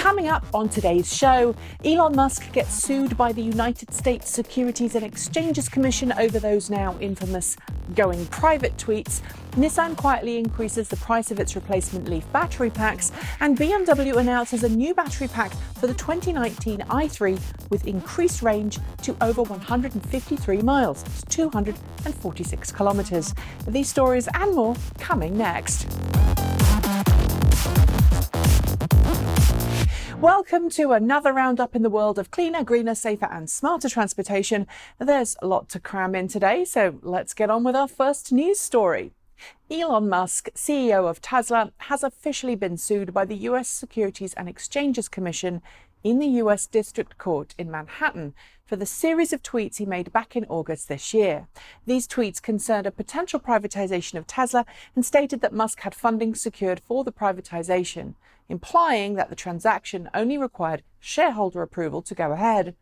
Coming up on today's show, Elon Musk gets sued by the United States Securities and Exchanges Commission over those now infamous going private tweets. Nissan quietly increases the price of its replacement Leaf battery packs, and BMW announces a new battery pack for the 2019 i3 with increased range to over 153 miles, 246 kilometers. These stories and more coming next. Welcome to another roundup in the world of cleaner, greener, safer and smarter transportation. There's a lot to cram in today, so let's get on with our first news story. Elon Musk, CEO of Tesla, has officially been sued by the US Securities and Exchanges Commission in the US District Court in Manhattan for the series of tweets he made back in August this year. These tweets concerned a potential privatization of Tesla and stated that Musk had funding secured for the privatization, implying that the transaction only required shareholder approval to go ahead.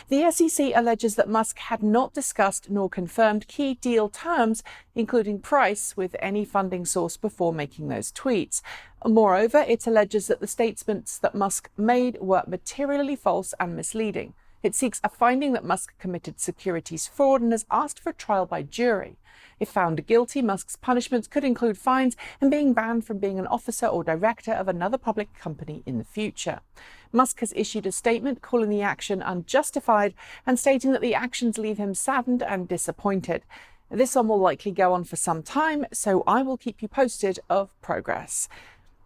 The SEC alleges that Musk had not discussed nor confirmed key deal terms, including price, with any funding source before making those tweets. Moreover, it alleges that the statements that Musk made were materially false and misleading. It seeks a finding that Musk committed securities fraud and has asked for a trial by jury. If found guilty, Musk's punishments could include fines and being banned from being an officer or director of another public company in the future. Musk has issued a statement calling the action unjustified and stating that the actions leave him saddened and disappointed. This one will likely go on for some time, so I will keep you posted of progress.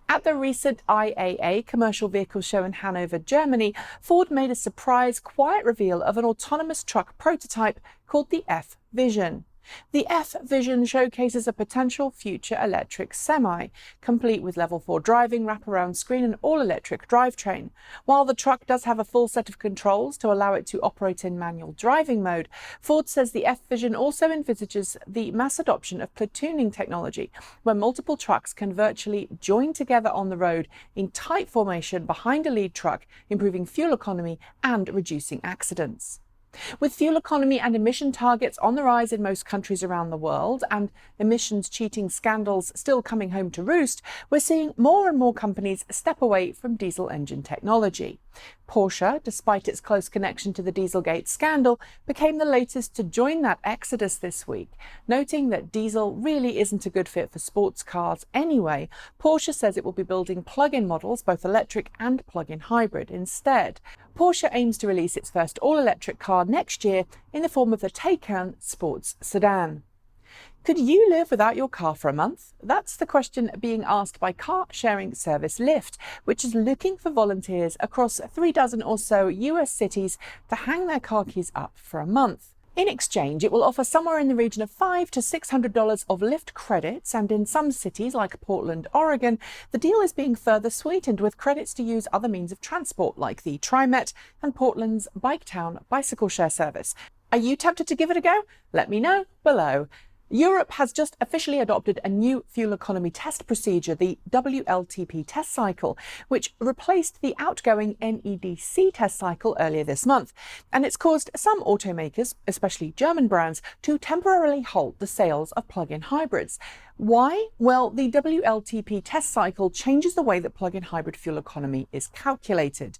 At the recent IAA commercial vehicle show in Hanover, Germany, Ford made a surprise, quiet reveal of an autonomous truck prototype called the F-Vision. The F-Vision showcases a potential future electric semi, complete with level 4 driving, wraparound screen and all-electric drivetrain. While the truck does have a full set of controls to allow it to operate in manual driving mode, Ford says the F-Vision also envisages the mass adoption of platooning technology, where multiple trucks can virtually join together on the road in tight formation behind a lead truck, improving fuel economy and reducing accidents. With fuel economy and emission targets on the rise in most countries around the world and emissions cheating scandals still coming home to roost, we're seeing more and more companies step away from diesel engine technology. Porsche, despite its close connection to the Dieselgate scandal, became the latest to join that exodus this week. Noting that diesel really isn't a good fit for sports cars anyway, Porsche says it will be building plug-in models, both electric and plug-in hybrid, instead. Porsche aims to release its first all-electric car next year in the form of the Taycan sports sedan. Could you live without your car for a month? That's the question being asked by car-sharing service Lyft, which is looking for volunteers across 36 or so US cities to hang their car keys up for a month. In exchange, it will offer somewhere in the region of $500 to $600 of Lyft credits, and in some cities like Portland, Oregon, the deal is being further sweetened with credits to use other means of transport like the TriMet and Portland's Biketown bicycle share service. Are you tempted to give it a go? Let me know below. Europe has just officially adopted a new fuel economy test procedure, the WLTP test cycle, which replaced the outgoing NEDC test cycle earlier this month. And it's caused some automakers, especially German brands, to temporarily halt the sales of plug-in hybrids. Why? Well, the WLTP test cycle changes the way that plug-in hybrid fuel economy is calculated.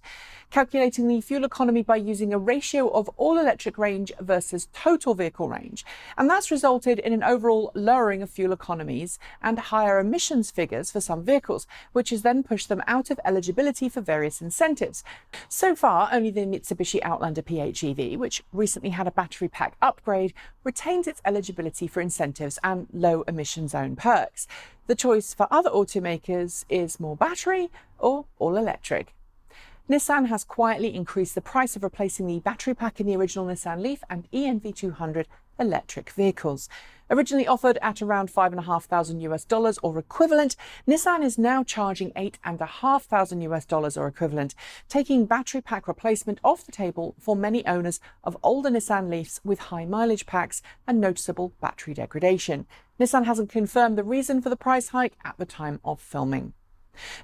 Calculating the fuel economy by using a ratio of all-electric range versus total vehicle range. And that's resulted in an overall lowering of fuel economies and higher emissions figures for some vehicles, which has then pushed them out of eligibility for various incentives. So far, only the Mitsubishi Outlander PHEV, which recently had a battery pack upgrade, retains its eligibility for incentives and low emission zone perks. The choice for other automakers is more battery or all electric. Nissan has quietly increased the price of replacing the battery pack in the original Nissan Leaf and ENV200 electric vehicles. Originally offered at around $5,500 or equivalent, Nissan is now charging $8,500 or equivalent, taking battery pack replacement off the table for many owners of older Nissan Leafs with high mileage packs and noticeable battery degradation. Nissan hasn't confirmed the reason for the price hike at the time of filming.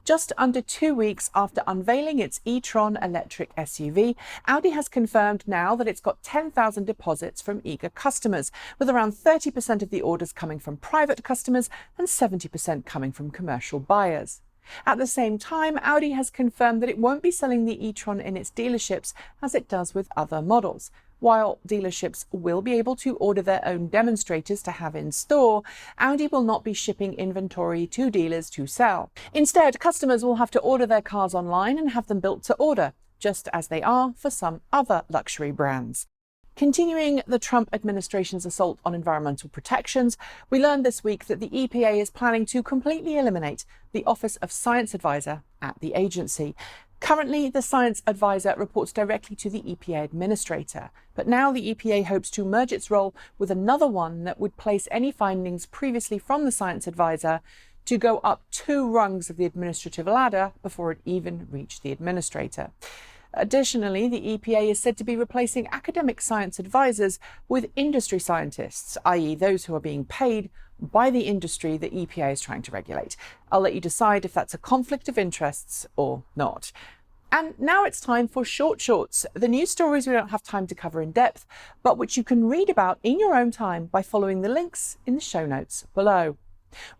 Just under 2 weeks after unveiling its e-tron electric SUV, Audi has confirmed now that it's got 10,000 deposits from eager customers, with around 30% of the orders coming from private customers and 70% coming from commercial buyers. At the same time, Audi has confirmed that it won't be selling the e-tron in its dealerships as it does with other models. While dealerships will be able to order their own demonstrators to have in store, Audi will not be shipping inventory to dealers to sell. Instead, customers will have to order their cars online and have them built to order, just as they are for some other luxury brands. Continuing the Trump administration's assault on environmental protections, we learned this week that the EPA is planning to completely eliminate the Office of Science Advisor at the agency. Currently, the Science Advisor reports directly to the EPA Administrator, but now the EPA hopes to merge its role with another one that would place any findings previously from the Science Advisor to go up 2 rungs of the administrative ladder before it even reached the Administrator. Additionally, the EPA is said to be replacing academic science advisors with industry scientists, i.e. those who are being paid by the industry the EPA is trying to regulate. I'll let you decide if that's a conflict of interests or not. And now it's time for Short Shorts, the news stories we don't have time to cover in depth, but which you can read about in your own time by following the links in the show notes below.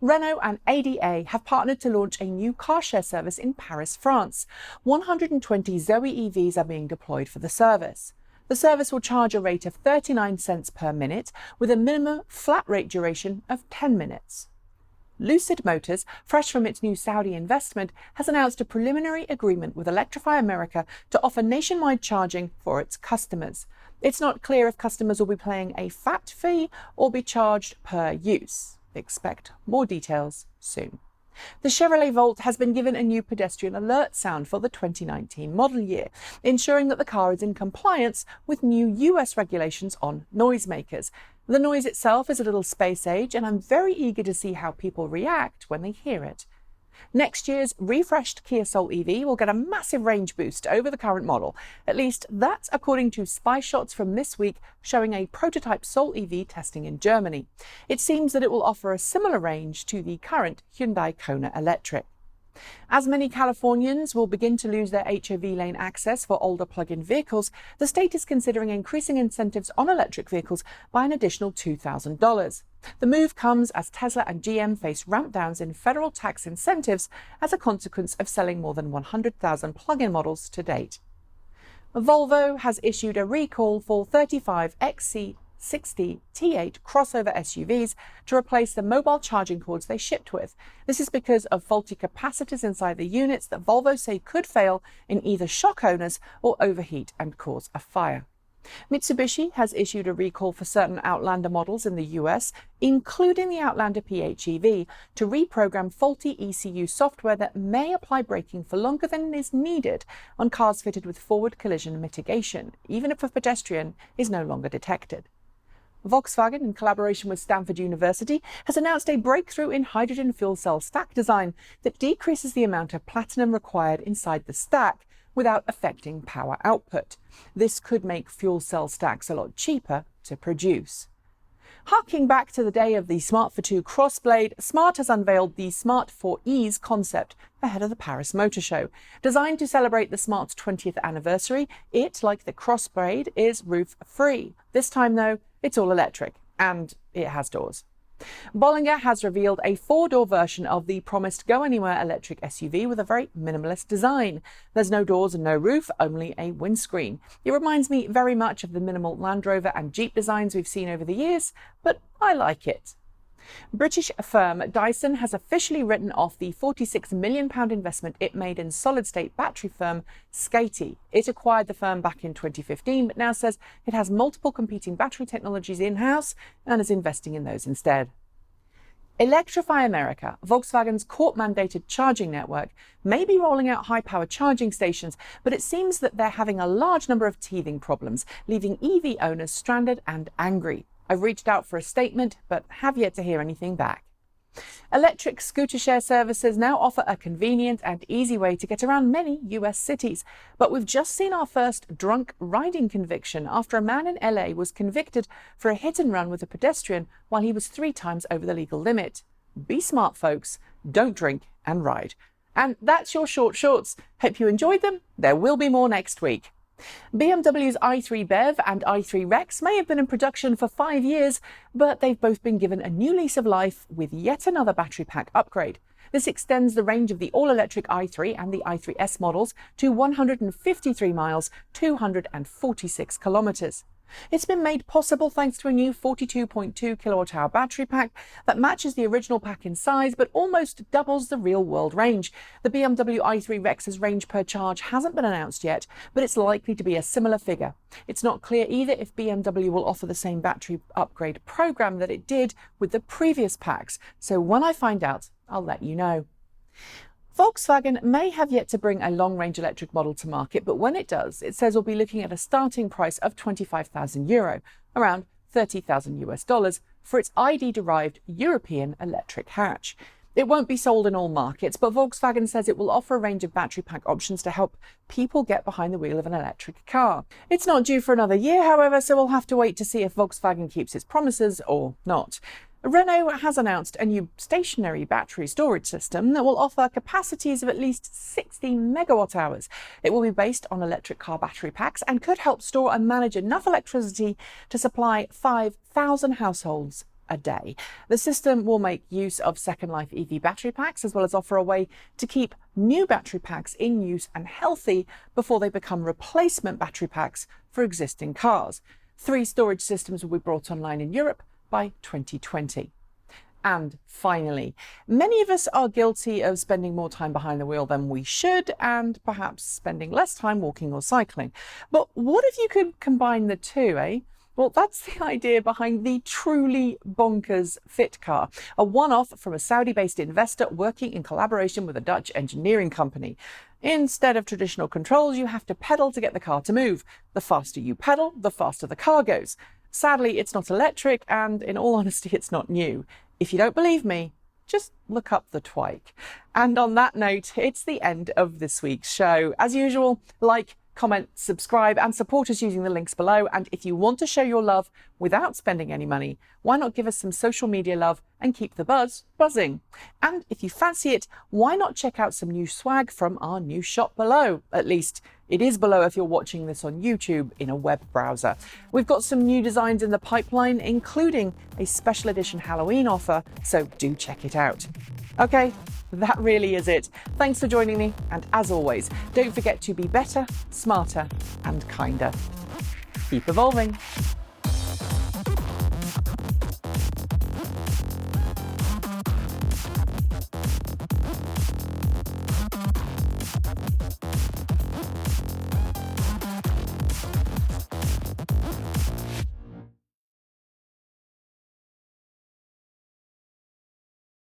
Renault and ADA have partnered to launch a new car share service in Paris, France. 120 Zoe EVs are being deployed for the service. The service will charge a rate of 39 cents per minute with a minimum flat rate duration of 10 minutes. Lucid Motors, fresh from its new Saudi investment, has announced a preliminary agreement with Electrify America to offer nationwide charging for its customers. It's not clear if customers will be paying a flat fee or be charged per use. Expect more details soon. The Chevrolet Volt has been given a new pedestrian alert sound for the 2019 model year, ensuring that the car is in compliance with new US regulations on noisemakers. The noise itself is a little space age, and I'm very eager to see how people react when they hear it. Next year's refreshed Kia Soul EV will get a massive range boost over the current model. At least that's according to spy shots from this week showing a prototype Soul EV testing in Germany. It seems that it will offer a similar range to the current Hyundai Kona Electric. As many Californians will begin to lose their HOV lane access for older plug-in vehicles, the state is considering increasing incentives on electric vehicles by an additional $2,000. The move comes as Tesla and GM face ramp downs in federal tax incentives as a consequence of selling more than 100,000 plug-in models to date. Volvo has issued a recall for 35 XC60 T8 crossover SUVs to replace the mobile charging cords they shipped with. This is because of faulty capacitors inside the units that Volvo say could fail in either shock owners or overheat and cause a fire. Mitsubishi has issued a recall for certain Outlander models in the US, including the Outlander PHEV, to reprogram faulty ECU software that may apply braking for longer than is needed on cars fitted with forward collision mitigation, even if a pedestrian is no longer detected. Volkswagen, in collaboration with Stanford University, has announced a breakthrough in hydrogen fuel cell stack design that decreases the amount of platinum required inside the stack without affecting power output. This could make fuel cell stacks a lot cheaper to produce. Harking back to the day of the Smart for 2 Crossblade, Smart has unveiled the Smart for Ease concept ahead of the Paris Motor Show. Designed to celebrate the Smart's 20th anniversary, it, like the Crossblade, is roof-free. This time, though, it's all electric, and it has doors. Bollinger has revealed a 4-door version of the promised go-anywhere electric SUV with a very minimalist design. There's no doors and no roof, only a windscreen. It reminds me very much of the minimal Land Rover and Jeep designs we've seen over the years, but I like it. British firm Dyson has officially written off the £46 million investment it made in solid-state battery firm Skatey. It acquired the firm back in 2015, but now says it has multiple competing battery technologies in-house and is investing in those instead. Electrify America, Volkswagen's court-mandated charging network, may be rolling out high-power charging stations, but it seems that they're having a large number of teething problems, leaving EV owners stranded and angry. I've reached out for a statement, but have yet to hear anything back. Electric scooter share services now offer a convenient and easy way to get around many US cities. But we've just seen our first drunk riding conviction after a man in LA was convicted for a hit and run with a pedestrian while he was 3 times over the legal limit. Be smart, folks. Don't drink and ride. And that's your short shorts. Hope you enjoyed them. There will be more next week. BMW's i3 BEV and i3 Rex may have been in production for 5 years, but they've both been given a new lease of life with yet another battery pack upgrade. This extends the range of the all-electric i3 and the i3S models to 153 miles, 246 kilometers. It's been made possible thanks to a new 42.2 kilowatt-hour battery pack that matches the original pack in size but almost doubles the real-world range. The BMW i3 Rex's range per charge hasn't been announced yet, but it's likely to be a similar figure. It's not clear either if BMW will offer the same battery upgrade program that it did with the previous packs, so when I find out, I'll let you know. Volkswagen may have yet to bring a long-range electric model to market, but when it does, it says we'll be looking at a starting price of €25,000, around $30,000 for its ID-derived European electric hatch. It won't be sold in all markets, but Volkswagen says it will offer a range of battery pack options to help people get behind the wheel of an electric car. It's not due for another year, however, so we'll have to wait to see if Volkswagen keeps its promises or not. Renault has announced a new stationary battery storage system that will offer capacities of at least 60 megawatt hours. It will be based on electric car battery packs and could help store and manage enough electricity to supply 5,000 households a day. The system will make use of Second Life EV battery packs, as well as offer a way to keep new battery packs in use and healthy before they become replacement battery packs for existing cars. 3 storage systems will be brought online in Europe by 2020. And finally, many of us are guilty of spending more time behind the wheel than we should, and perhaps spending less time walking or cycling. But what if you could combine the two, eh? Well, that's the idea behind the truly bonkers Fit car, a one-off from a Saudi-based investor working in collaboration with a Dutch engineering company. Instead of traditional controls, you have to pedal to get the car to move. The faster you pedal, the faster the car goes. Sadly, it's not electric, and in all honesty, it's not new. If you don't believe me, just look up the twike. And on that note, it's the end of this week's show. As usual, like, comment, subscribe, and support us using the links below. And if you want to show your love without spending any money, why not give us some social media love and keep the buzz buzzing? And if you fancy it, why not check out some new swag from our new shop below? At least it is below if you're watching this on YouTube in a web browser. We've got some new designs in the pipeline, including a special edition Halloween offer, so do check it out. Okay, that really is it. Thanks for joining me, and as always, don't forget to be better, smarter, and kinder. Keep evolving.